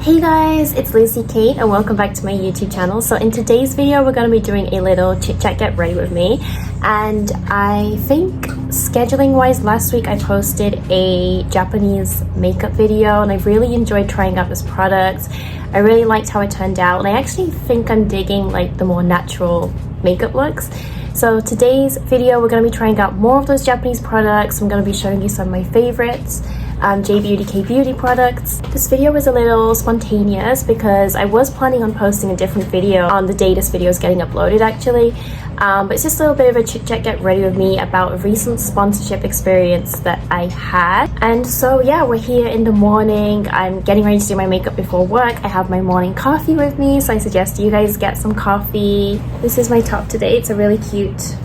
Hey guys, it's Lucy Kate and welcome back to my YouTube channel. So in today's video we're going to be doing a little chit chat get ready with me, and I think scheduling wise last week I posted a Japanese makeup video and I really enjoyed trying out this product. I really liked how it turned out and I actually think I'm digging like the more natural makeup looks. So today's video we're going to be trying out more of those Japanese products. I'm going to be showing you some of my favorites. J Beauty K Beauty products. This video was a little spontaneous because I was planning on posting a different video on the day this video is getting uploaded actually, but it's just a little bit of a chit chat get ready with me about a recent sponsorship experience that I had. And so yeah, we're here in the morning. I'm getting ready to do my makeup before work. I have my morning coffee with me, so I suggest you guys get some coffee. This is my top today. It's a really cute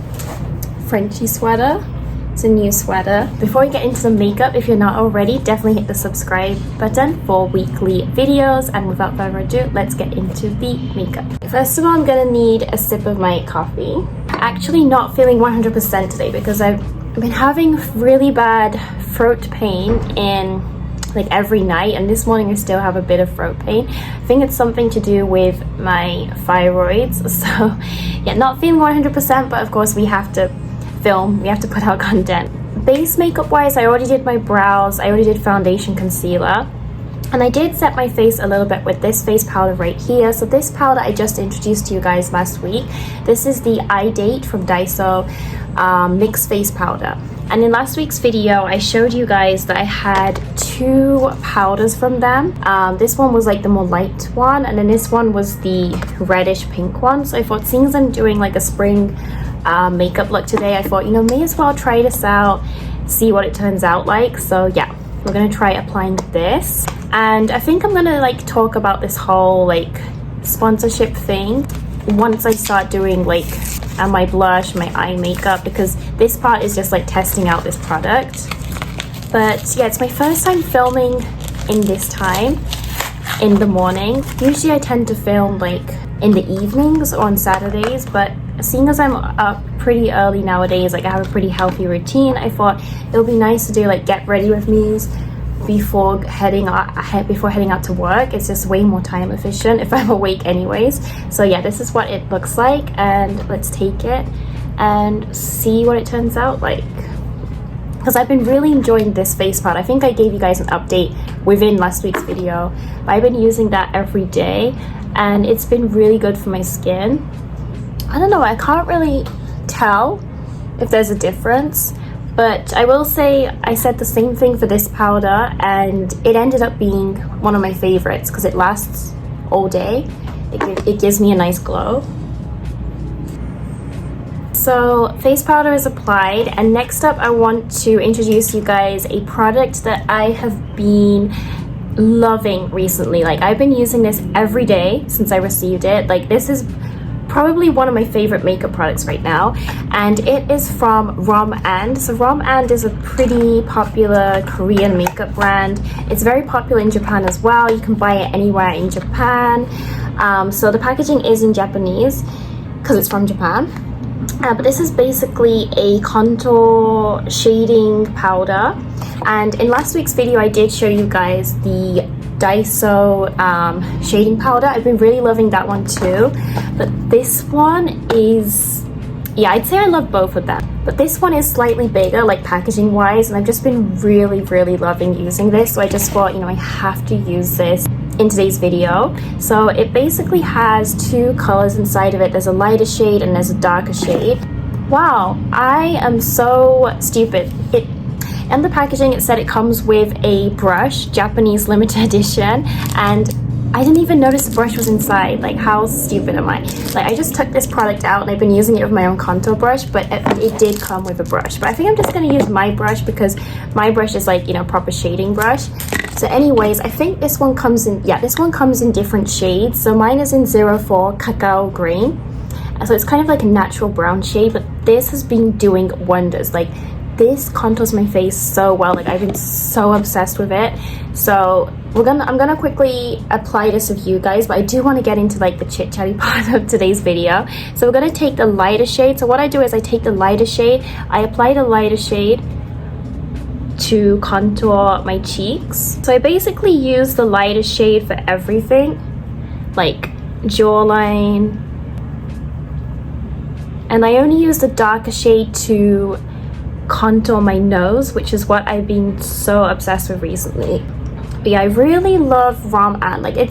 Frenchy sweater. It's a new sweater. Before we get into the makeup, if you're not already, definitely hit the subscribe button for weekly videos. And without further ado, let's get into the makeup. First of all, I'm gonna need a sip of my coffee. Actually not feeling 100% today because I've been having really bad throat pain in like every night, and this morning I still have a bit of throat pain. I think it's something to do with my thyroids. So yeah, not feeling 100%, but of course we have to film, we have to put out content. Base makeup wise, I already did my brows, I already did foundation, concealer, and I did set my face a little bit with this face powder right here. So this powder I just introduced to you guys last week. This is the Eye Date from Daiso mixed face powder. And in last week's video I showed you guys that I had two powders from them. This one was like the more light one, and then this one was the reddish pink one. So I thought, seeing as I'm doing like a spring makeup look today, I thought, you know, may as well try this out, see what it turns out like. So yeah, we're gonna try applying this, and I think I'm gonna like talk about this whole like sponsorship thing once I start doing like my blush, my eye makeup, because this part is just like testing out this product. But yeah, it's my first time filming in this time in the morning. Usually I tend to film like in the evenings or on Saturdays, but seeing as I'm up pretty early nowadays, like I have a pretty healthy routine, I thought it would be nice to do like get ready with me's before heading out to work. It's just way more time efficient if I'm awake anyways. So yeah, this is what it looks like, and let's take it and see what it turns out like, because I've been really enjoying this face powder. I think I gave you guys an update within last week's video, but I've been using that every day and it's been really good for my skin. I don't know, I can't really tell if there's a difference, but I will say I said the same thing for this powder and it ended up being one of my favorites because it lasts all day. It gives me a nice glow. So face powder is applied, and next up I want to introduce you guys a product that I have been loving recently. Like I've been using this every day since I received it. Like this is probably one of my favorite makeup products right now, and it is from Rom And. So Rom And is a pretty popular Korean makeup brand. It's very popular in Japan as well. You can buy it anywhere in Japan. So the packaging is in Japanese because it's from Japan. But this is basically a contour shading powder, and in last week's video I did show you guys the Daiso shading powder. I've been really loving that one too, but this one is, yeah, I'd say I love both of them, but this one is slightly bigger like packaging wise, and I've just been really loving using this. So I just thought, you know, I have to use this in today's video. So it basically has two colors inside of it. There's a lighter shade and there's a darker shade. Wow, I am so stupid. In the packaging it said it comes with a brush, Japanese limited edition, and I didn't even notice the brush was inside. Like, how stupid am I? Like, I just took this product out and I've been using it with my own contour brush, but it did come with a brush. But I think I'm just gonna use my brush because my brush is like, you know, proper shading brush. So anyways, I think this one comes in, yeah, this one comes in different shades. So mine is in 04 Cacao Green. So it's kind of like a natural brown shade, but this has been doing wonders. Like, this contours my face so well. Like, I've been so obsessed with it. So I'm gonna quickly apply this with you guys, but I do want to get into like the chit chatty part of today's video. So we're gonna take the lighter shade. So what I do is I take the lighter shade, I apply the lighter shade, to contour my cheeks. So I basically use the lighter shade for everything, like jawline, and I only use the darker shade to contour my nose, which is what I've been so obsessed with recently. But yeah, I really love Rom-An. Like, I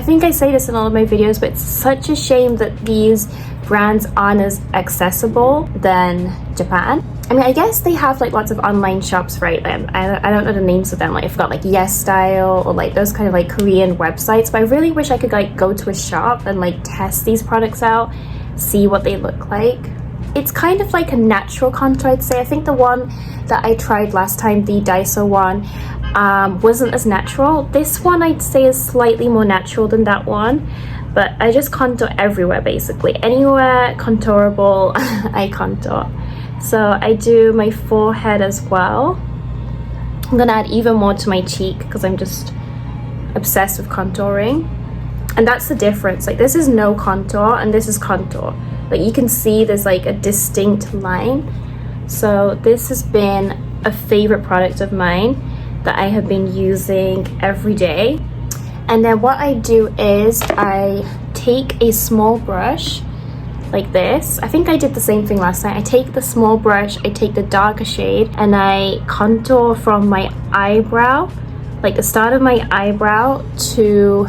think I say this in all of my videos, but it's such a shame that these brands aren't as accessible than Japan. I mean, I guess they have like lots of online shops, right? I don't know the names of them. Like, I've got like Yes Style or like those kind of like Korean websites, but I really wish I could like go to a shop and like test these products out, see what they look like. It's kind of like a natural contour, I'd say. I think the one that I tried last time, the Daiso one, wasn't as natural. This one I'd say is slightly more natural than that one, but I just contour everywhere basically. Anywhere contourable, I contour. So I do my forehead as well. I'm gonna add even more to my cheek because I'm just obsessed with contouring. And that's the difference. Like, this is no contour and this is contour. Like, you can see there's like a distinct line. So this has been a favorite product of mine that I have been using every day. And then what I do is I take a small brush like this. I think I did the same thing last night. I take the small brush, I take the darker shade, and I contour from my eyebrow, like the start of my eyebrow to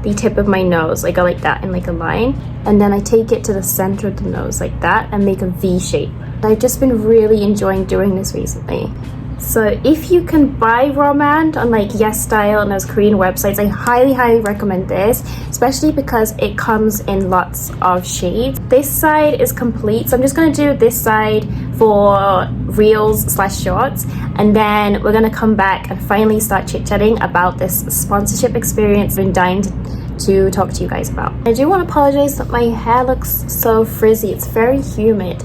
the tip of my nose. I go like that in like a line, and then I take it to the center of the nose like that and make a V shape. I've just been really enjoying doing this recently. So if you can buy Rom-An on like Yes Style and those Korean websites, I highly recommend this, especially because it comes in lots of shades. This side is complete, so I'm just going to do this side for reels/shorts, and then we're going to come back and finally start chit-chatting about this sponsorship experience I've been dying to talk to you guys about. I do want to apologize that my hair looks so frizzy. It's very humid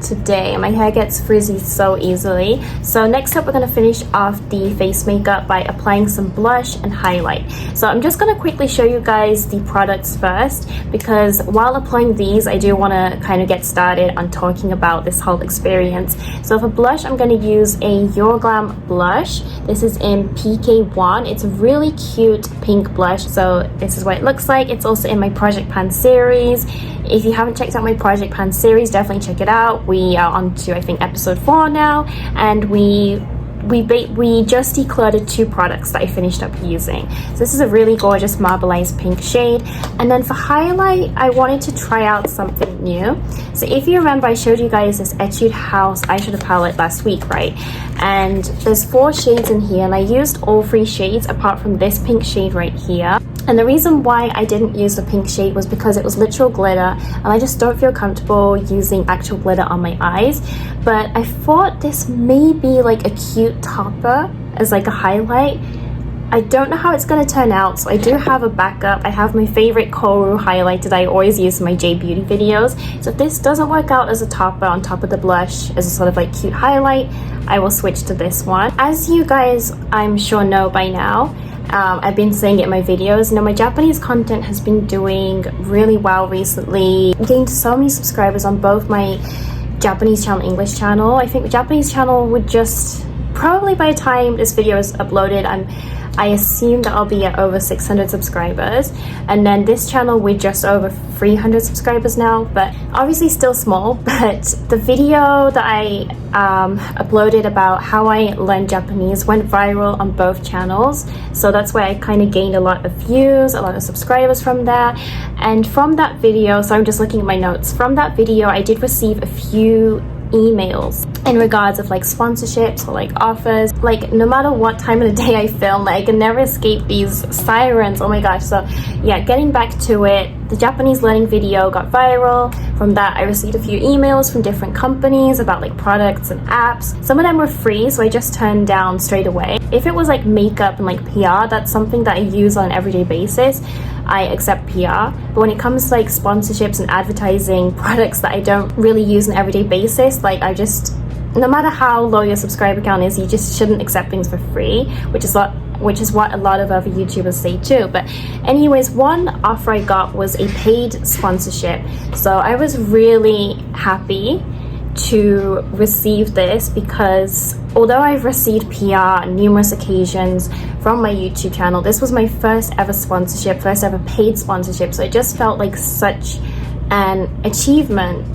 today. My hair gets frizzy so easily. So next up, we're going to finish off the face makeup by applying some blush and highlight. So I'm just going to quickly show you guys the products first, because while applying these, I do want to kind of get started on talking about this whole experience. So for blush, I'm going to use a Your Glam blush. This is in PK1. It's a really cute pink blush. So this is what it looks like. It's also in my Project Pan series. If you haven't checked out my Project Pan series, definitely check it out. We are on to, I think, episode 4 now, and we just decluttered 2 products that I finished up using. So this is a really gorgeous marbleized pink shade. And then for highlight, I wanted to try out something new. So if you remember, I showed you guys this Etude House eyeshadow palette last week, right? And there's 4 shades in here, and I used all 3 shades apart from this pink shade right here. And the reason why I didn't use the pink shade was because it was literal glitter, and I just don't feel comfortable using actual glitter on my eyes. But I thought this may be like a cute topper as like a highlight. I don't know how it's going to turn out, so I do have a backup. I have my favorite Koru highlight that I always use in my J Beauty videos. So if this doesn't work out as a topper on top of the blush as a sort of like cute highlight, I will switch to this one. As you guys, I'm sure, know by now, I've been saying it in my videos. Now, my Japanese content has been doing really well recently. I gained so many subscribers on both my Japanese channel and English channel. I think the Japanese channel would just, probably by the time this video is uploaded, I assume that I'll be at over 600 subscribers, and then this channel we're just over 300 subscribers now, but obviously still small. But the video that I uploaded about how I learned Japanese went viral on both channels, so that's why I kind of gained a lot of views, a lot of subscribers from that. And from that video, so I'm just looking at my notes, from that video I did receive a few emails in regards of like sponsorships or like offers. Like, no matter what time of the day I film, like, I can never escape these sirens. Oh my gosh. So yeah, getting back to it, the Japanese learning video got viral. From that, I received a few emails from different companies about like products and apps. Some of them were free, so I just turned down straight away. If it was like makeup and like PR, that's something that I use on an everyday basis, I accept PR. But when it comes to like sponsorships and advertising products that I don't really use on an everyday basis, like, I just, no matter how low your subscriber count is, you just shouldn't accept things for free, which is what a lot of other YouTubers say too. But anyways, one offer I got was a paid sponsorship. So I was really happy to receive this, because although I've received PR on numerous occasions from my YouTube channel, this was my first ever sponsorship, first ever paid sponsorship, so it just felt like such an achievement.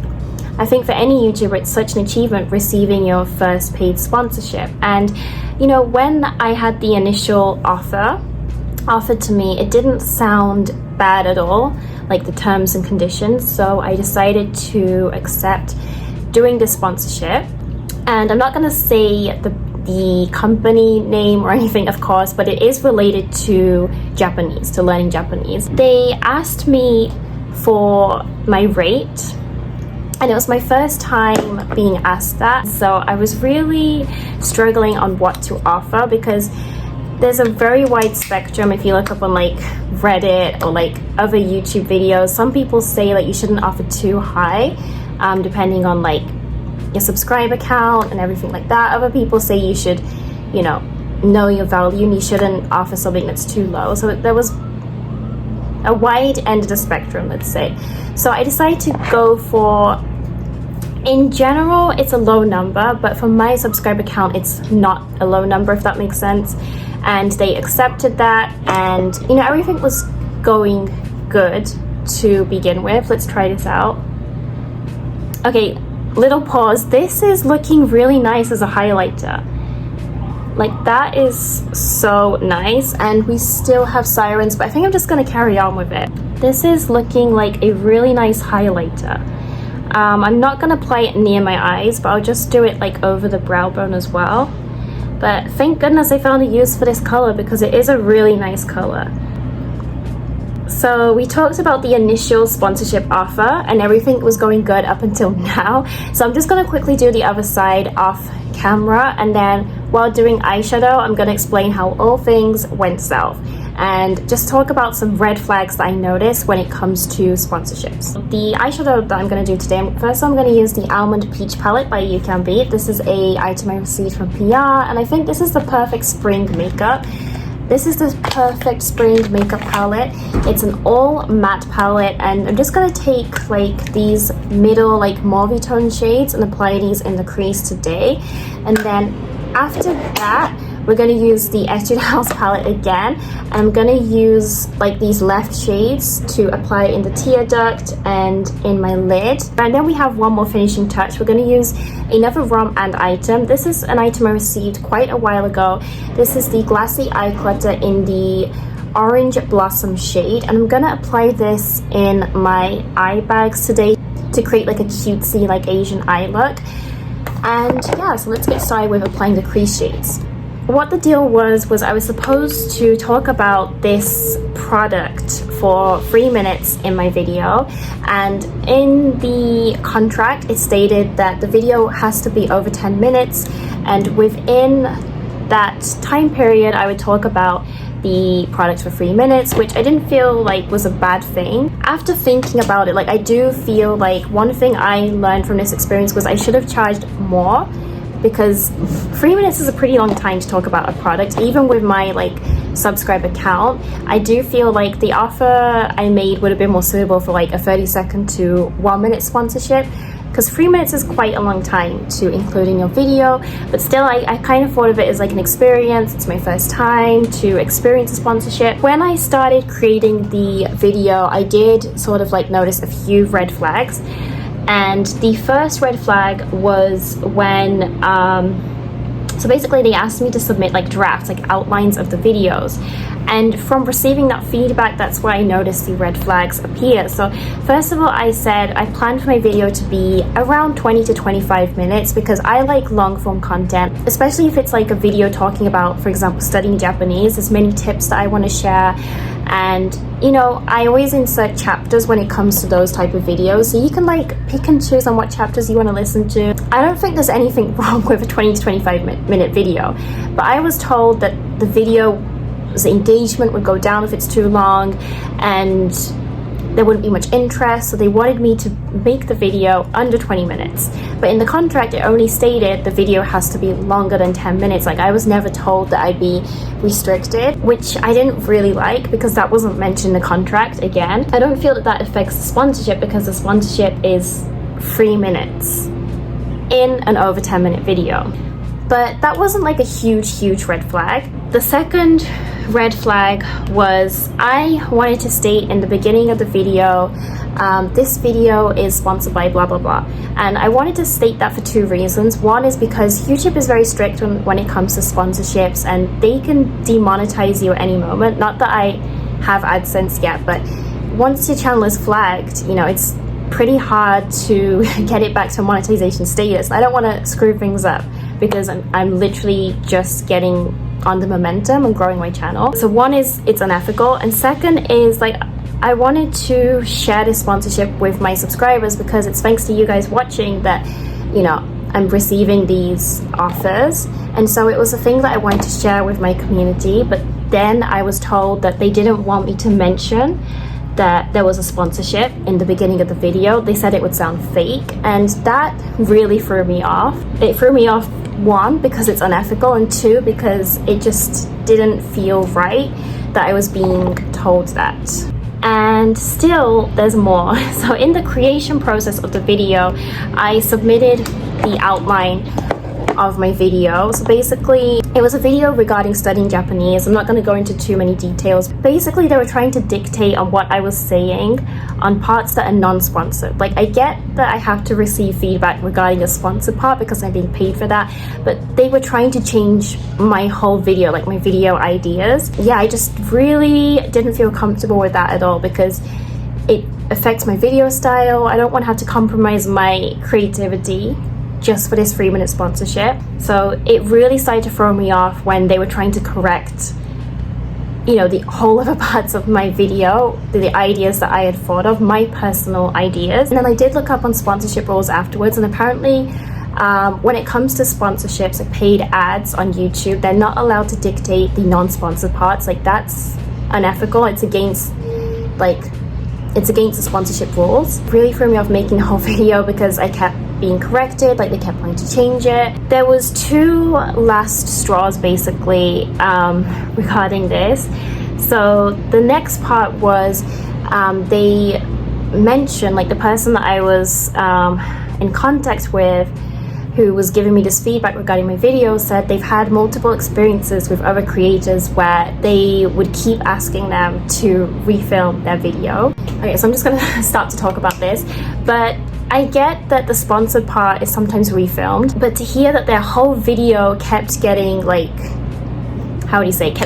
I think for any YouTuber, it's such an achievement receiving your first paid sponsorship. And you know, when I had the initial offered to me, it didn't sound bad at all, like the terms and conditions, so I decided to accept doing this sponsorship. And I'm not going to say the company name or anything, of course, but it is related to Japanese, to learning Japanese. They asked me for my rate, and it was my first time being asked that, so I was really struggling on what to offer, because there's a very wide spectrum. If you look up on like Reddit or like other YouTube videos, some people say like you shouldn't offer too high, depending on like your subscriber count and everything like that. Other people say you should, you know your value, and you shouldn't offer something that's too low. So there was a wide end of the spectrum, let's say. So I decided to go for, in general, it's a low number, but for my subscriber count, it's not a low number, if that makes sense. And they accepted that, and you know, everything was going good to begin with. Let's try this out. Okay, little pause. This is looking really nice as a highlighter. Like, that is so nice. And we still have sirens, but I think I'm just gonna carry on with it. This is looking like a really nice highlighter. I'm not gonna apply it near my eyes, but I'll just do it like over the brow bone as well. But thank goodness I found a use for this color, because it is a really nice color. So we talked about the initial sponsorship offer, and everything was going good up until now. So I'm just going to quickly do the other side off camera, and then while doing eyeshadow, I'm going to explain how all things went south, and just talk about some red flags that I noticed when it comes to sponsorships. The eyeshadow that I'm going to do today, first I'm going to use the Almond Peach palette by You Can Beat. This is a item I received from PR, and I think this is the perfect spring makeup. This is the perfect spring makeup palette. It's an all matte palette, and I'm just going to take like these middle like mauve tone shades and apply these in the crease today. And then after that, we're going to use the Etude House palette again. I'm going to use like these left shades to apply in the tear duct and in my lid. And then we have one more finishing touch. We're going to use another ROM and item. This is an item I received quite a while ago. This is the Glassy Eye Clutter in the Orange Blossom shade. And I'm going to apply this in my eye bags today to create like a cutesy like Asian eye look. And yeah, so let's get started with applying the crease shades. What the deal was I was supposed to talk about this product for 3 minutes in my video, and in the contract it stated that the video has to be over 10 minutes, and within that time period I would talk about the product for 3 minutes, which I didn't feel like was a bad thing. After thinking about it, like I do feel like one thing I learned from this experience was I should have charged more, because 3 minutes is a pretty long time to talk about a product. Even with my like subscriber count, I do feel like the offer I made would have been more suitable for like a 30-second to 1 minute sponsorship, because 3 minutes is quite a long time to include in your video. But still, I kind of thought of it as like an experience. It's my first time to experience a sponsorship. When I started creating the video, I did sort of like notice a few red flags. And the first red flag was when, so basically they asked me to submit like drafts, like outlines of the videos. And from receiving that feedback, that's where I noticed the red flags appear. So first of all, I said I planned for my video to be around 20 to 25 minutes, because I like long form content, especially if it's like a video talking about, for example, studying Japanese. There's many tips that I want to share. And you know, I always insert chapters when it comes to those type of videos, so you can like pick and choose on what chapters you want to listen to. I don't think there's anything wrong with a 20 to 25 minute video, but I was told that the video's engagement would go down if it's too long, and there wouldn't be much interest, so they wanted me to make the video under 20 minutes. But in the contract, it only stated the video has to be longer than 10 minutes. Like, I was never told that I'd be restricted, which I didn't really like, because that wasn't mentioned in the contract. Again, I don't feel that that affects the sponsorship, because the sponsorship is 3 minutes. in an over 10-minute video. But that wasn't like a huge red flag. The second red flag was I wanted to state in the beginning of the video, this video is sponsored by blah blah blah, and I wanted to state that for two reasons. One is because YouTube is very strict when it comes to sponsorships, and they can demonetize you at any moment. Not that I have AdSense yet, but once your channel is flagged, you know, it's pretty hard to get it back to monetization status. I don't want to screw things up because I'm literally just getting on the momentum and growing my channel. So one is it's unethical, and second is like I wanted to share this sponsorship with my subscribers because it's thanks to you guys watching that, you know, I'm receiving these offers. And so it was a thing that I wanted to share with my community, but then I was told that they didn't want me to mention that there was a sponsorship in the beginning of the video. They said it would sound fake, and that really threw me off. It threw me off, one, because it's unethical, and two, because it just didn't feel right that I was being told that. And still there's more. So in the creation process of the video, I submitted the outline of my video. So basically it was a video regarding studying Japanese. I'm not going to go into too many details. Basically they were trying to dictate on what I was saying on parts that are non-sponsored. Like I get that I have to receive feedback regarding the sponsored part because I'm being paid for that, but they were trying to change my whole video, like my video ideas. Yeah, I just really didn't feel comfortable with that at all because it affects my video style. I don't want to have to compromise my creativity just for this 3-minute sponsorship. So it really started to throw me off when they were trying to correct, you know, the whole other parts of my video, the ideas that I had thought of, my personal ideas. And then I did look up on sponsorship rules afterwards, and apparently when it comes to sponsorships, like paid ads on YouTube, they're not allowed to dictate the non-sponsored parts. Like that's unethical. It's against the sponsorship rules. It really threw me off making the whole video because I kept being corrected, like they kept wanting to change it. There was two last straws basically regarding this. So the next part was they mentioned, like the person that I was in contact with who was giving me this feedback regarding my video said they've had multiple experiences with other creators where they would keep asking them to refilm their video. Okay, so I'm just gonna start to talk about this, but I get that the sponsored part is sometimes refilmed, but to hear that their whole video kept getting kept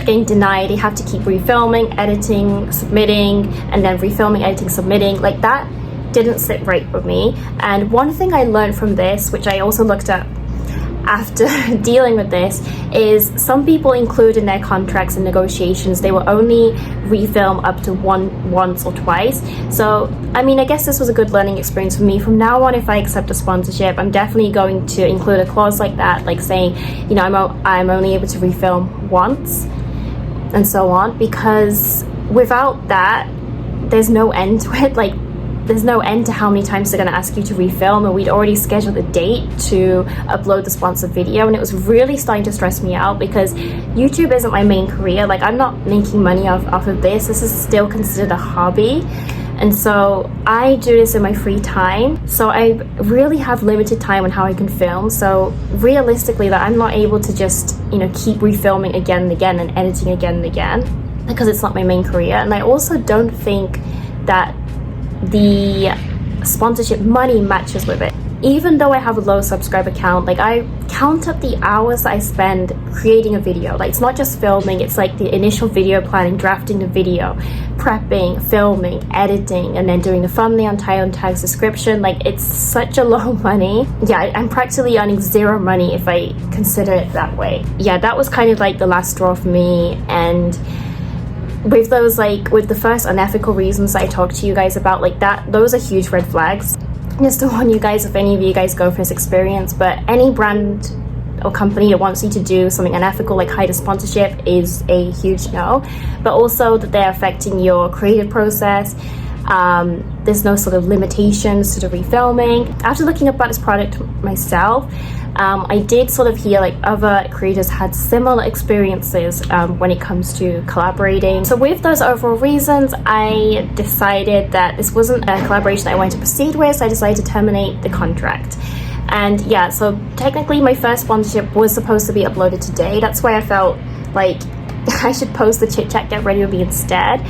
getting denied, they have to keep refilming, editing, submitting, and then refilming, editing, submitting, like that didn't sit right with me. And one thing I learned from this, which I also looked up after dealing with this, is some people include in their contracts and negotiations they will only refilm up to once or twice. So I mean, I guess this was a good learning experience for me. From now on, if I accept a sponsorship, I'm definitely going to include a clause like that, like saying, you know, I'm only able to refilm once and so on, because without that there's no end to it. Like there's no end to how many times they're going to ask you to refilm, and we'd already scheduled a date to upload the sponsored video, and it was really starting to stress me out because YouTube isn't my main career. Like I'm not making money off of this. This is still considered a hobby, and so I do this in my free time. So I really have limited time on how I can film. So realistically, that I'm not able to just, you know, keep refilming again and again and editing again and again because it's not my main career. And I also don't think that the sponsorship money matches with it. Even though I have a low subscriber count, like I count up the hours that I spend creating a video. Like it's not just filming, it's like the initial video planning, drafting the video, prepping, filming, editing, and then doing the thumbnail and title and tags, description. Like it's such a low money. Yeah, I'm practically earning zero money if I consider it that way. Yeah, that was kind of like the last straw for me. And with those, like with the first unethical reasons I talked to you guys about, like that, those are huge red flags. Just to warn you guys, if any of you guys go for this experience, but any brand or company that wants you to do something unethical like hide a sponsorship is a huge no. But also that they're affecting your creative process. There's no sort of limitations to the refilming. After looking up about this product myself, I did sort of hear like other creators had similar experiences when it comes to collaborating. So with those overall reasons, I decided that this wasn't a collaboration that I wanted to proceed with, so I decided to terminate the contract. And yeah, so technically my first sponsorship was supposed to be uploaded today. That's why I felt like I should post the Chit Chat Get Ready With Me instead.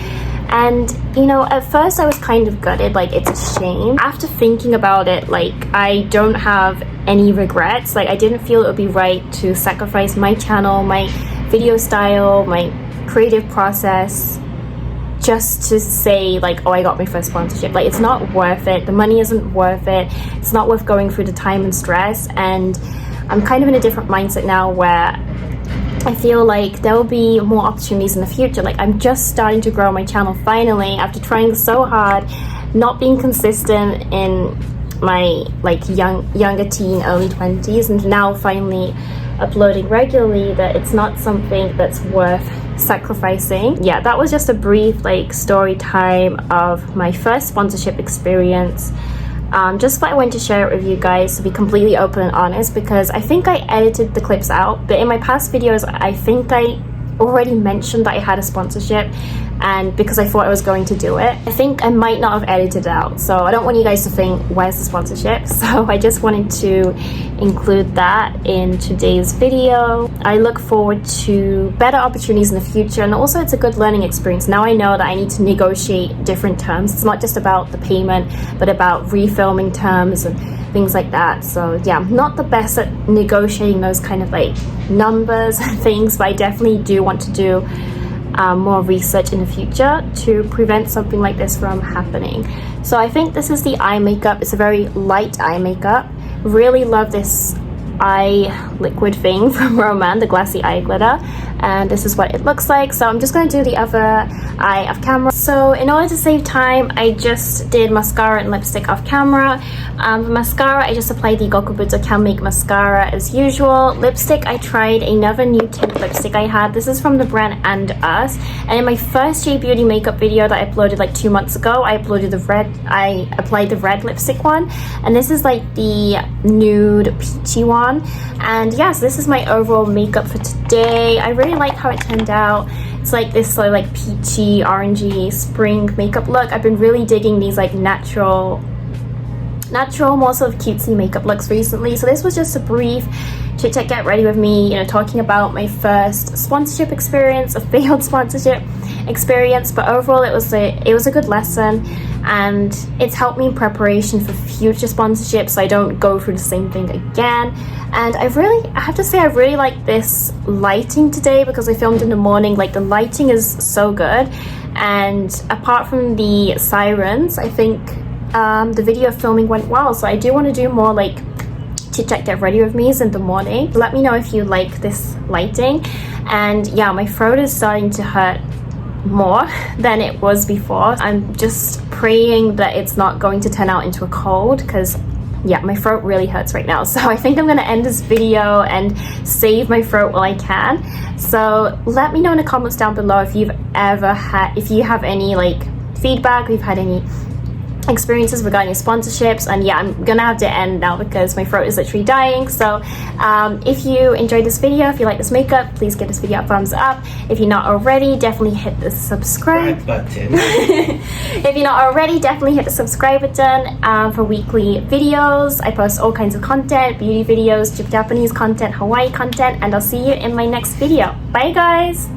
And you know, at first I was kind of gutted, like it's a shame. After thinking about it, like I don't have any regrets. Like I didn't feel it would be right to sacrifice my channel, my video style, my creative process just to say like, oh, I got my first sponsorship. Like it's not worth it. The money isn't worth it. It's not worth going through the time and stress. And I'm kind of in a different mindset now where I feel like there will be more opportunities in the future. Like I'm just starting to grow my channel finally after trying so hard, not being consistent in my like younger teen, early 20s, and now finally uploading regularly, that it's not something that's worth sacrificing. Yeah, that was just a brief like story time of my first sponsorship experience. Just what I wanted to share it with you guys, to be completely open and honest, because I think I edited the clips out, but in my past videos I think I already mentioned that I had a sponsorship, and because I thought I was going to do it, I think I might not have edited it out. So I don't want you guys to think, where's the sponsorship? So I just wanted to include that in today's video. I look forward to better opportunities in the future, and also it's a good learning experience. Now I know that I need to negotiate different terms. It's not just about the payment, but about refilming terms and things like that. So yeah, I'm not the best at negotiating those kind of like numbers and things, but I definitely do want to do more research in the future to prevent something like this from happening. So I think this is the eye makeup. It's a very light eye makeup. Really love this eye liquid thing from Roman, the glassy eye glitter, and this is what it looks like. So I'm just going to do the other eye off camera. So in order to save time, I just did mascara and lipstick off camera. For mascara, I just applied the Gokubuto Can Make mascara as usual. Lipstick, I tried another new tint lipstick I had. This is from the brand And Us, and in my first J Beauty makeup video that I uploaded like 2 months ago, I applied the red lipstick one, and this is like the nude peachy one. And yes, this is my overall makeup for today. I really like how it turned out. It's like this sort of like peachy, orangey spring makeup look. I've been really digging these like natural, more sort of cutesy makeup looks recently. So this was just a brief Chit Chat Get Ready With Me, you know, talking about my first sponsorship experience, a failed sponsorship experience, but overall it was a good lesson, and it's helped me in preparation for future sponsorships so I don't go through the same thing again. And I have to say I really like this lighting today, because I filmed in the morning. Like the lighting is so good, and apart from the sirens, I think the video filming went well. So I do want to do more like Chit Chat Get Ready With Me's in the morning. Let me know if you like this lighting. And yeah, my throat is starting to hurt more than it was before. I'm just praying that it's not going to turn out into a cold, because yeah, my throat really hurts right now. So I think I'm gonna end this video and save my throat while I can. So let me know in the comments down below if you have any like feedback, or you've had any experiences regarding sponsorships. And yeah, I'm gonna have to end now because my throat is literally dying. So if you enjoyed this video, if you like this makeup, please give this video a thumbs up. If you're not already, definitely hit the subscribe button. If you're not already, definitely hit the subscribe button for weekly videos. I post all kinds of content, beauty videos, Japanese content, Hawaii content, and I'll see you in my next video. Bye guys.